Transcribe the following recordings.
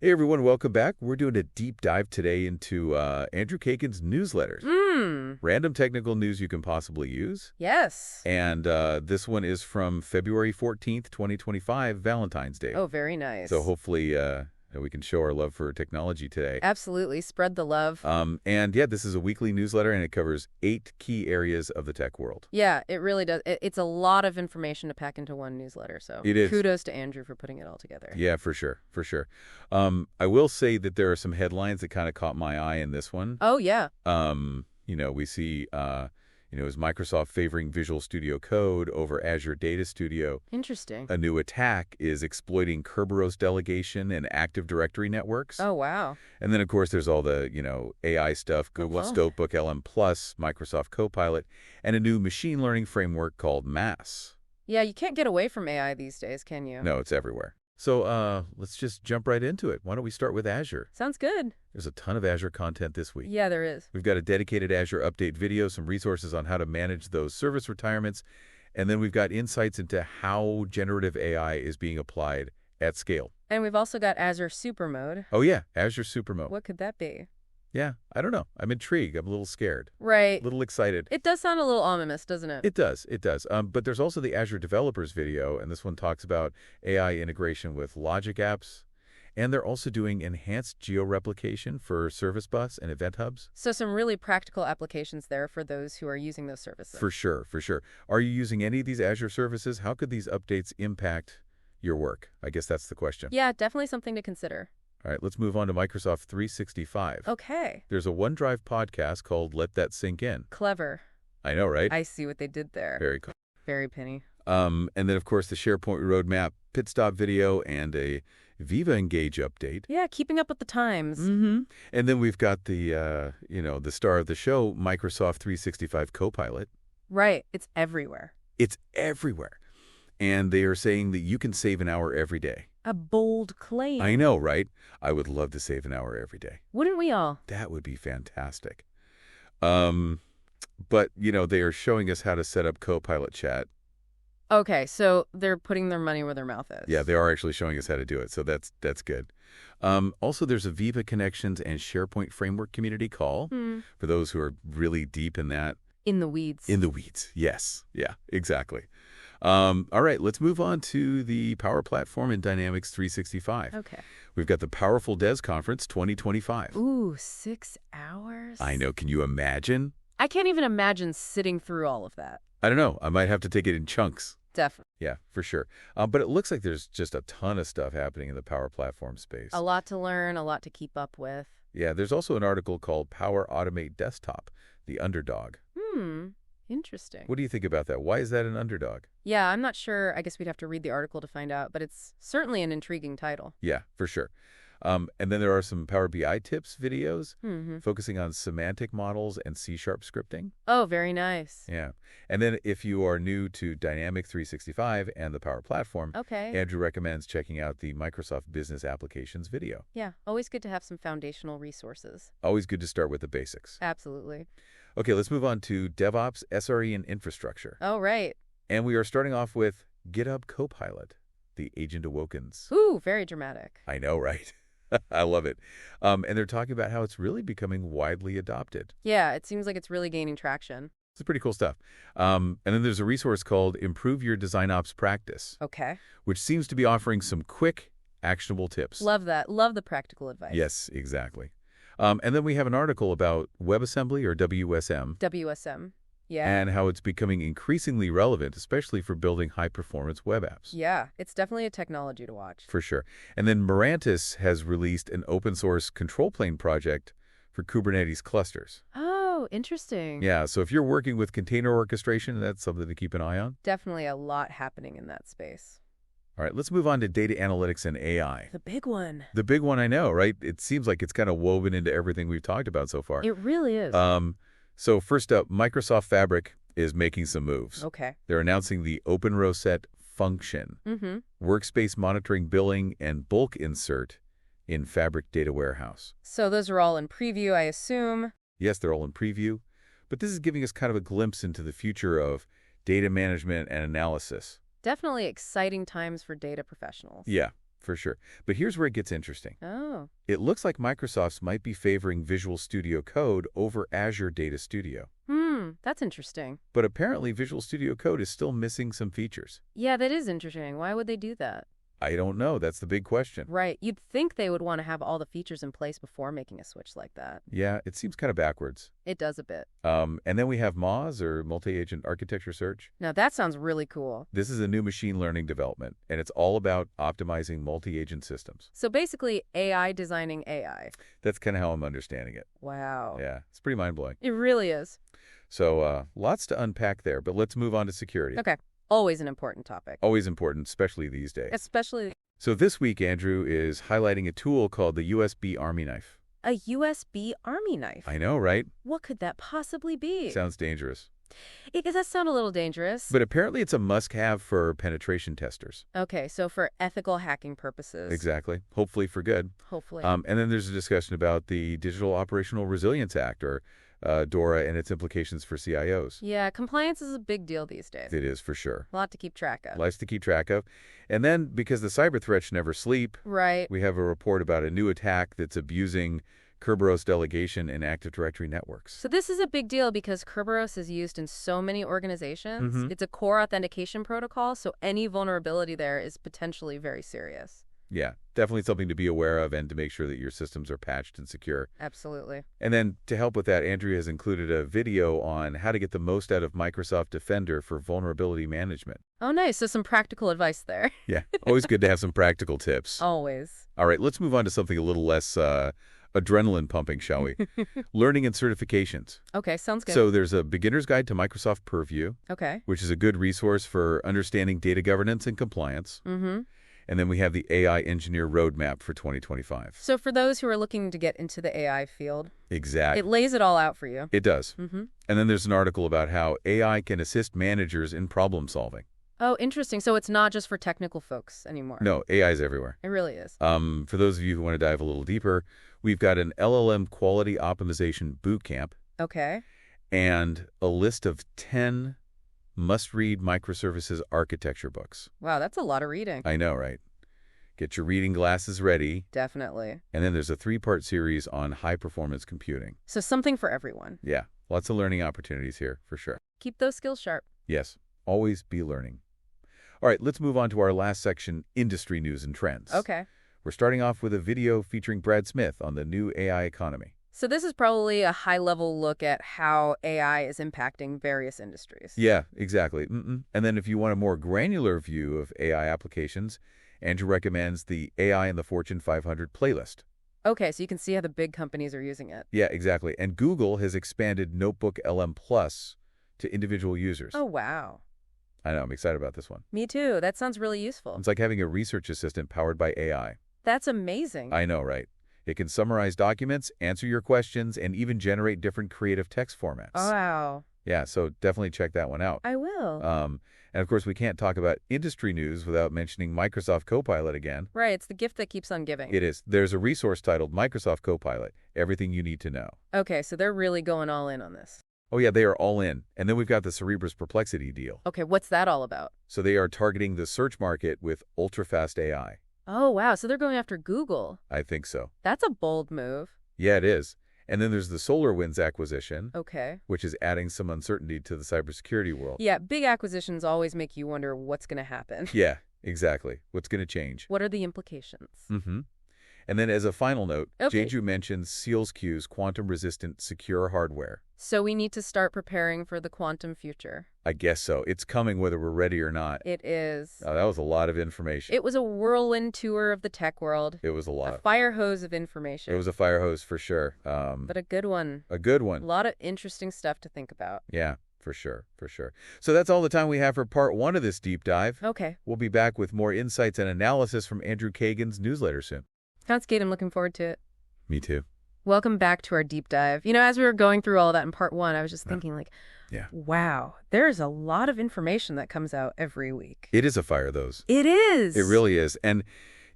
Hey everyone, welcome back. We're doing a deep dive today into Andrew Kagan's newsletters. Random technical news you can possibly use. Yes. And this one is from February 14th, 2025, Valentine's Day. Oh, very nice. So hopefully we can show our love for technology today. Absolutely. Spread the love. And yeah, this is a weekly newsletter and it covers 8 key areas of the tech world. Yeah, it really does. It's a lot of information to pack into one newsletter. So It is. Kudos to Andrew for putting it all together. Yeah, for sure. For sure. I will say that there are some headlines that kind of caught my eye in this one. Oh, yeah. We see, is Microsoft favoring Visual Studio Code over Azure Data Studio. Interesting. A new attack is exploiting Kerberos delegation and Active Directory networks. Oh, wow. And then, of course, there's all the, AI stuff, Google Notebook LM+, Microsoft Copilot, and a new machine learning framework called MASS. Yeah, you can't get away from AI these days, can you? No, it's everywhere. So let's just jump right into it. Why don't we start with Azure? Sounds good. There's a ton of Azure content this week. Yeah, there is. We've got a dedicated Azure update video, some resources on how to manage those service retirements, and then we've got insights into how generative AI is being applied at scale. And we've also got Azure Super Mode. Oh yeah, Azure Super Mode. What could that be? Yeah, I don't know. I'm intrigued. I'm a little scared. Right. A little excited. It does sound a little ominous, doesn't it? It does. It does. But there's also the Azure Developers video, and this one talks about AI integration with logic apps. And they're also doing enhanced geo-replication for Service Bus and Event Hubs. So some really practical applications there for those who are using those services. For sure, for sure. Are you using any of these Azure services? How could these updates impact your work? I guess that's the question. Yeah, definitely something to consider. All right, let's move on to Microsoft 365. Okay. There's a OneDrive podcast called Let That Sink In. Clever. I know, right? I see what they did there. Very cool. Very penny. And then, of course, the SharePoint Roadmap pit stop video and a Viva Engage update. Yeah, keeping up with the times. And then we've got the, the star of the show, Microsoft 365 Copilot. Right. It's everywhere. It's everywhere. And they are saying that you can save an hour every day. A bold claim. I know, right? I would love to save an hour every day. Wouldn't we all? That would be fantastic. But, they are showing us how to set up Copilot chat. Okay, so they're putting their money where their mouth is. Yeah, they are actually showing us how to do it, so that's good. Also, there's a Viva Connections and SharePoint Framework community call for those who are really deep in that. In the weeds. In the weeds, yes. Yeah, exactly. All right, let's move on to the Power Platform in Dynamics 365. Okay. We've got the Powerful Devs Conference 2025. Ooh, 6 hours? I know. Can you imagine? I can't even imagine sitting through all of that. I don't know. I might have to take it in chunks. Definitely. Yeah, for sure. But it looks like there's just a ton of stuff happening in the Power Platform space. A lot to learn, a lot to keep up with. Yeah, there's also an article called Power Automate Desktop, the underdog. Interesting. What do you think about that? Why is that an underdog? Yeah, I'm not sure. I guess we'd have to read the article to find out, but it's certainly an intriguing title. Yeah, for sure. And then there are some Power BI tips videos focusing on semantic models and C# scripting. Oh, very nice. Yeah. And then if you are new to Dynamics 365 and the Power Platform, Andrew recommends checking out the Microsoft Business Applications video. Yeah, always good to have some foundational resources. Always good to start with the basics. Absolutely. Okay, let's move on to DevOps, SRE, and infrastructure. Oh, right. And we are starting off with GitHub Copilot, the Agent Awokens. Ooh, very dramatic. I know, right? I love it. And they're talking about how it's really becoming widely adopted. Yeah, it seems like it's really gaining traction. It's pretty cool stuff. And then there's a resource called Improve Your Design Ops Practice. Okay. Which seems to be offering some quick, actionable tips. Love that. Love the practical advice. Yes, exactly. And then we have an article about WebAssembly or WSM. WSM. Yeah. And how it's becoming increasingly relevant, especially for building high-performance web apps. Yeah, it's definitely a technology to watch. For sure. And then Mirantis has released an open-source control plane project for Kubernetes clusters. Oh, interesting. Yeah, so if you're working with container orchestration, that's something to keep an eye on. Definitely a lot happening in that space. All right, let's move on to data analytics and AI. The big one. The big one, I know, right? It seems like it's kind of woven into everything we've talked about so far. It really is. So first up, Microsoft Fabric is making some moves. Okay. They're announcing the Open Rosette function, workspace monitoring billing, and bulk insert in Fabric Data Warehouse. So those are all in preview, I assume? Yes, they're all in preview, but this is giving us kind of a glimpse into the future of data management and analysis. Definitely exciting times for data professionals. Yeah, for sure. But here's where it gets interesting. Oh. It looks like Microsoft's might be favoring Visual Studio Code over Azure Data Studio. That's interesting. But apparently Visual Studio Code is still missing some features. Yeah, that is interesting. Why would they do that? I don't know. That's the big question. Right. You'd think they would want to have all the features in place before making a switch like that. Yeah, it seems kind of backwards. It does a bit. And then we have MAUS, or Multi-Agent Architecture Search. Now, that sounds really cool. This is a new machine learning development, and it's all about optimizing multi-agent systems. So basically, AI designing AI. That's kind of how I'm understanding it. Wow. Yeah, it's pretty mind-blowing. It really is. So lots to unpack there, but let's move on to security. Okay. Always an important topic. Always important, especially these days. Especially So this week, Andrew is highlighting a tool called the USB Army Knife. a USB Army knife. I know, right? What could that possibly be? Sounds dangerous. It does sound a little dangerous. But apparently it's a must-have for penetration testers. Okay, so for ethical hacking purposes. Exactly. Hopefully for good. Hopefully. And then there's a discussion about the Digital Operational Resilience Act, or DORA, and its implications for CIOs. Yeah, compliance is a big deal these days. It is, for sure. A lot to keep track of. Lots to keep track of. And then, because the cyber threats never sleep, Right. we have a report about a new attack that's abusing Kerberos delegation in Active Directory networks. So this is a big deal because Kerberos is used in so many organizations. Mhm. It's a core authentication protocol, so any vulnerability there is potentially very serious. Yeah, definitely something to be aware of and to make sure that your systems are patched and secure. Absolutely. And then to help with that, Andrea has included a video on how to get the most out of Microsoft Defender for vulnerability management. Oh, nice. So some practical advice there. Yeah, always good to have some practical tips. Always. All right, let's move on to something a little less adrenaline pumping, shall we? Learning and certifications. Okay, sounds good. So there's a beginner's guide to Microsoft Purview, Okay. which is a good resource for understanding data governance and compliance. Mm-hmm. And then we have the AI Engineer Roadmap for 2025. So for those who are looking to get into the AI field, Exactly. it lays it all out for you. It does. Mm-hmm. And then there's an article about how AI can assist managers in problem solving. Oh, interesting. So it's not just for technical folks anymore. No, AI is everywhere. It really is. For those of you who want to dive a little deeper, we've got an LLM quality optimization bootcamp Okay. and a list of 10 must-read microservices architecture books. Wow, that's a lot of reading. I know, right? Get your reading glasses ready. Definitely. And then there's a 3-part series on high-performance computing. So something for everyone. Yeah, lots of learning opportunities here, for sure. Keep those skills sharp. Yes, always be learning. All right, let's move on to our last section, industry news and trends. Okay. We're starting off with a video featuring Brad Smith on the new AI economy. So this is probably a high-level look at how AI is impacting various industries. Yeah, exactly. And then if you want a more granular view of AI applications, Andrew recommends the AI in the Fortune 500 playlist. Okay, so you can see how the big companies are using it. Yeah, exactly. And Google has expanded Notebook LM Plus to individual users. Oh, wow. I know, I'm excited about this one. Me too. That sounds really useful. It's like having a research assistant powered by AI. That's amazing. I know, right? It can summarize documents, answer your questions, and even generate different creative text formats. Wow. Yeah, so definitely check that one out. I will. And of course, we can't talk about industry news without mentioning Microsoft Copilot again. Right, it's the gift that keeps on giving. It is. There's a resource titled Microsoft Copilot, Everything You Need to Know. Okay, so they're really going all in on this. Oh yeah, they are all in. And then we've got the Cerebrus Perplexity deal. Okay, what's that all about? So they are targeting the search market with ultra-fast AI. Oh, wow, so they're going after Google. I think so. That's a bold move. Yeah, it is. And then there's the SolarWinds acquisition, Okay. which is adding some uncertainty to the cybersecurity world. Yeah, big acquisitions always make you wonder what's going to happen. Yeah, exactly. What's going to change? What are the implications? Mm-hmm. And then as a final note, Okay. Jeju mentions SealsQ's quantum-resistant secure hardware. So we need to start preparing for the quantum future. I guess so. It's coming whether we're ready or not. It is. Oh, that was a lot of information. It was a whirlwind tour of the tech world. It was a A lot. fire hose of information. It was a fire hose for sure. But a good one. A good A one. lot of interesting stuff to think about. Yeah, for sure, for sure. So that's all the time we have for part 1 of this deep dive. Okay. We'll be back with more insights and analysis from Andrew Kagan's newsletter soon. Sounds good. I'm looking forward to it. Me too. Welcome back to our deep dive. You know, as we were going through all of that in part 1, I was just thinking like, Yeah. wow, there's a lot of information that comes out every week. It is a fire hose. It is. It really is. And,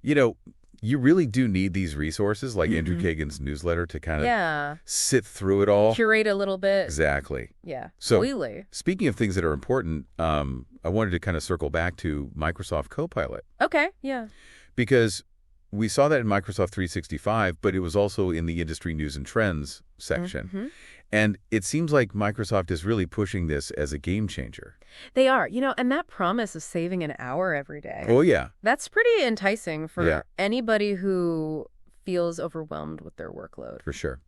you know, you really do need these resources like Andrew Kagan's newsletter to kind of sit through it all. Curate a little bit. Exactly. Yeah. So, completely. Speaking of things that are important, I wanted to kind of circle back to Microsoft Copilot. Okay. Yeah. because we saw that in Microsoft 365, but it was also in the industry news and trends section. Mm-hmm. And it seems like Microsoft is really pushing this as a game changer. They are, and that promise of saving an hour every day. Oh, yeah. That's pretty enticing for Yeah. anybody who feels overwhelmed with their workload. For sure.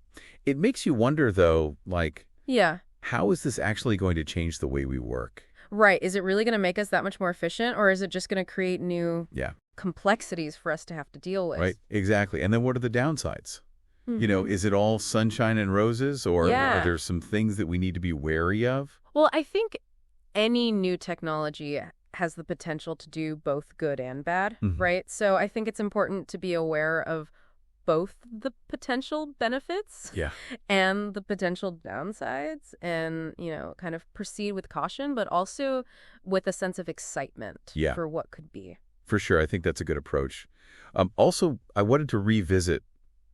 It makes you wonder, though, like, Yeah. how is this actually going to change the way we work? Right. Is it really going to make us that much more efficient, or is it just going to create new Yeah. complexities for us to have to deal with? Right. Exactly. And then what are the downsides? Mhm. Is it all sunshine and roses, or Yeah. are there some things that we need to be wary of? Well, I think any new technology has the potential to do both good and bad, Mhm. right? So I think it's important to be aware of both the potential benefits Yeah. and the potential downsides and, kind of proceed with caution, but also with a sense of excitement Yeah. for what could be. For sure. I think that's a good approach. Also, I wanted to revisit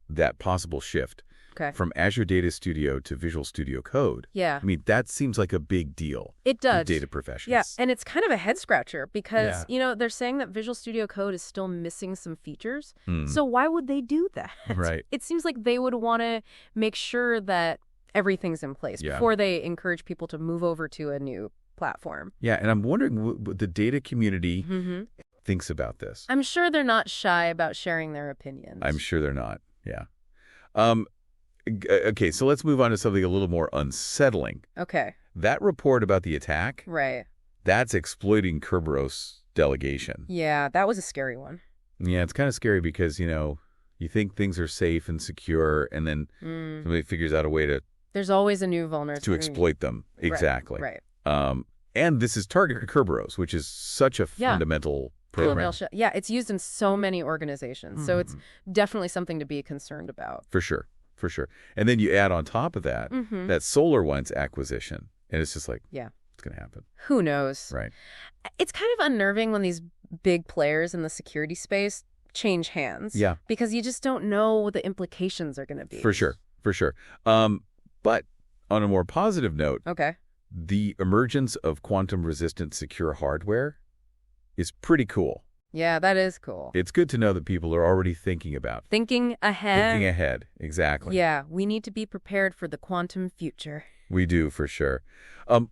that possible shift Okay. from Azure Data Studio to Visual Studio Code. Yeah, I mean, that seems like a big deal it for does. data professionals. Yeah, and it's kind of a head scratcher because, they're saying that Visual Studio Code is still missing some features. Hmm. So why would they do that? Right. It seems like they would want to make sure that everything's in place Yeah. before they encourage people to move over to a new platform. Yeah, and I'm wondering what the data community Mm-hmm. thinks about this. I'm sure they're not shy about sharing their opinions. I'm sure they're not. Yeah. Okay, so let's move on to something a little more unsettling. Okay, That report about the attack, right. that's exploiting Kerberos delegation. Yeah, that was a scary one. Yeah, it's kind of scary because, you think things are safe and secure, and then somebody figures out a way to There's always a new vulnerability. exploit them. Exactly. Right. And this is targeted Kerberos, which is such a fundamental program. Yeah, it's used in so many organizations, so it's definitely something to be concerned about. For sure. For sure. And then you add on top of that, that SolarWinds acquisition, and it's just like, Yeah. it's going to happen. Who knows? Right. It's kind of unnerving when these big players in the security space change hands. Yeah. Because you just don't know what the implications are going to be. For sure. For sure. But on a more positive note, Okay. the emergence of quantum-resistant secure hardware is pretty cool. Yeah, that is cool. It's good to know that people are already thinking about. Thinking ahead. Thinking ahead. Exactly. Yeah, we need to be prepared for the quantum future. We do, for sure.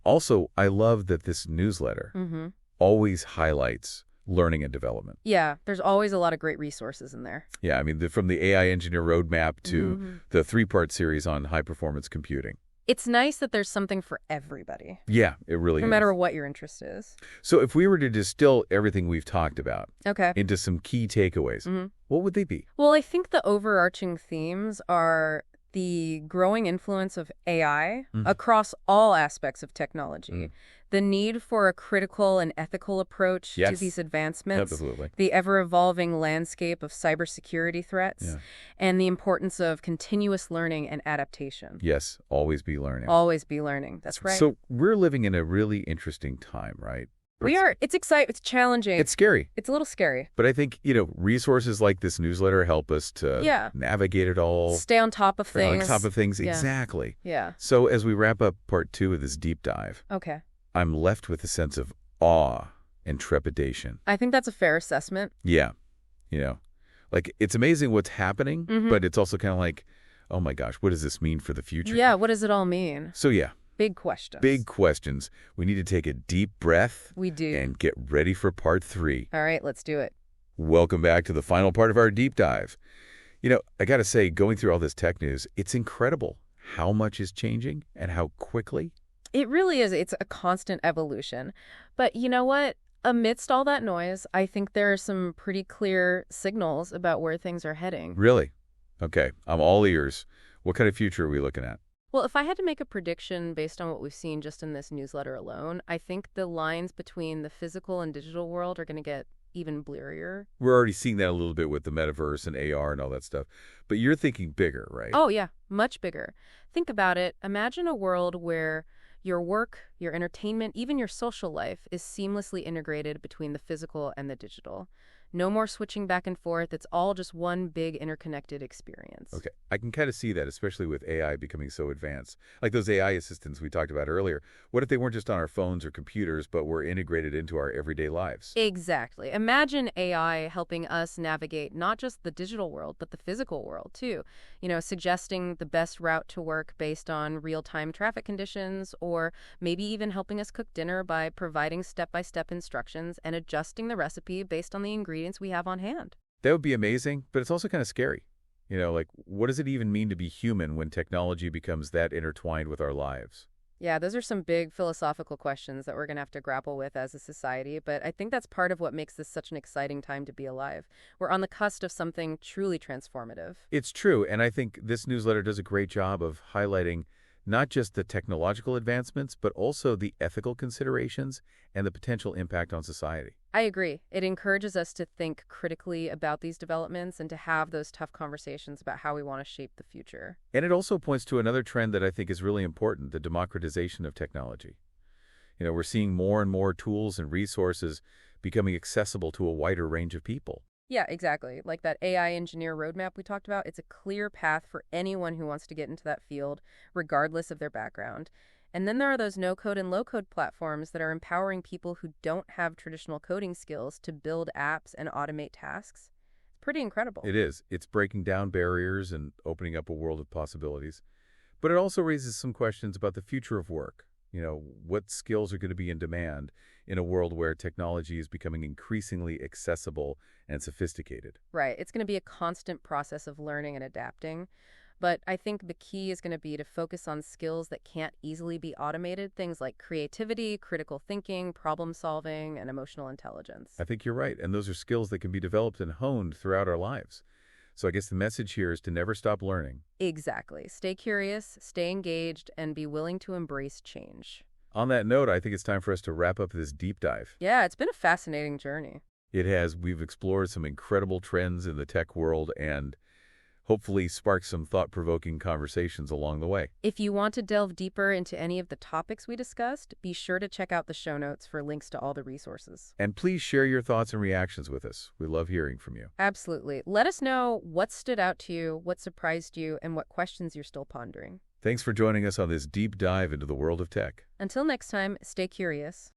Also, I love that this newsletter Mm-hmm. always highlights learning and development. Yeah, there's always a lot of great resources in there. Yeah, I mean, from the AI Engineer Roadmap to Mhm. the 3-part series on high-performance computing. It's nice that there's something for everybody, Yeah, it really no is. matter what your interest is. So if we were to distill everything we've talked about Okay. into some key takeaways, Mhm. what would they be? Well, I think the overarching themes are the growing influence of AI across all aspects of technology, the need for a critical and ethical approach to Yes. these advancements, Absolutely. the ever-evolving landscape of cybersecurity threats, Yeah. and the importance of continuous learning and adaptation. Yes, always be learning. Always be learning. That's right. So we're living in a really interesting time, right? we are. It's exciting. It's challenging. It's scary. It's a little scary. But I think, resources like this newsletter help us to Yeah. navigate it all. Stay on top of things. On top of things. Yeah. Exactly. Yeah. So as we wrap up part 2 of this deep dive, Okay. I'm left with a sense of awe and trepidation. I think that's a fair assessment. Yeah. Like it's amazing what's happening, Mhm. but it's also kind of like, oh my gosh, what does this mean for the future? Yeah. What does it all mean? So yeah, Big questions. big questions. We need to take a deep breath We do. and get ready for part 3. All right, let's do it. Welcome back to the final part of our deep dive. I got to say, going through all this tech news, it's incredible how much is changing and how quickly. It really is. It's a constant evolution. But you know what? Amidst all that noise, I think there are some pretty clear signals about where things are heading. Really? Okay, I'm all ears. What kind of future are we looking at? Well, if I had to make a prediction based on what we've seen just in this newsletter alone, I think the lines between the physical and digital world are going to get even blurrier. We're already seeing that a little bit with the metaverse and AR and all that stuff. But you're thinking bigger, right? Oh, yeah, much bigger. Think about it. Imagine a world where your work, your entertainment, even your social life is seamlessly integrated between the physical and the digital. No more switching back and forth. It's all just one big interconnected experience. Okay, I can kind of see that, especially with AI becoming so advanced. Like those AI assistants we talked about earlier. What if they weren't just on our phones or computers, but were integrated into our everyday lives? Exactly. Imagine AI helping us navigate not just the digital world, but the physical world too. Suggesting the best route to work based on real-time traffic conditions, or maybe even helping us cook dinner by providing step-by-step instructions and adjusting the recipe based on the ingredients we have on hand. That would be amazing, but it's also kind of scary. Like what does it even mean to be human when technology becomes that intertwined with our lives? Yeah, those are some big philosophical questions that we're going to have to grapple with as a society, but I think that's part of what makes this such an exciting time to be alive. We're on the cusp of something truly transformative. It's true, and I think this newsletter does a great job of highlighting not just the technological advancements, but also the ethical considerations and the potential impact on society. I agree. It encourages us to think critically about these developments and to have those tough conversations about how we want to shape the future. And it also points to another trend that I think is really important, the democratization of technology. We're seeing more and more tools and resources becoming accessible to a wider range of people. Yeah, exactly. Like that AI engineer roadmap we talked about, it's a clear path for anyone who wants to get into that field, regardless of their background. And then there are those no-code and low-code platforms that are empowering people who don't have traditional coding skills to build apps and automate tasks. It's pretty incredible. It is. It's breaking down barriers and opening up a world of possibilities. But it also raises some questions about the future of work. What skills are going to be in demand in a world where technology is becoming increasingly accessible and sophisticated? Right. It's going to be a constant process of learning and adapting. But I think the key is going to be to focus on skills that can't easily be automated, things like creativity, critical thinking, problem solving, and emotional intelligence. I think you're right. And those are skills that can be developed and honed throughout our lives. So I guess the message here is to never stop learning. Exactly. Stay curious, stay engaged, and be willing to embrace change. On that note, I think it's time for us to wrap up this deep dive. Yeah, it's been a fascinating journey. It has. We've explored some incredible trends in the tech world and hopefully sparked some thought-provoking conversations along the way. If you want to delve deeper into any of the topics we discussed, be sure to check out the show notes for links to all the resources. And please share your thoughts and reactions with us. We love hearing from you. Absolutely. Let us know what stood out to you, what surprised you, and what questions you're still pondering. Thanks for joining us on this deep dive into the world of tech. Until next time, stay curious.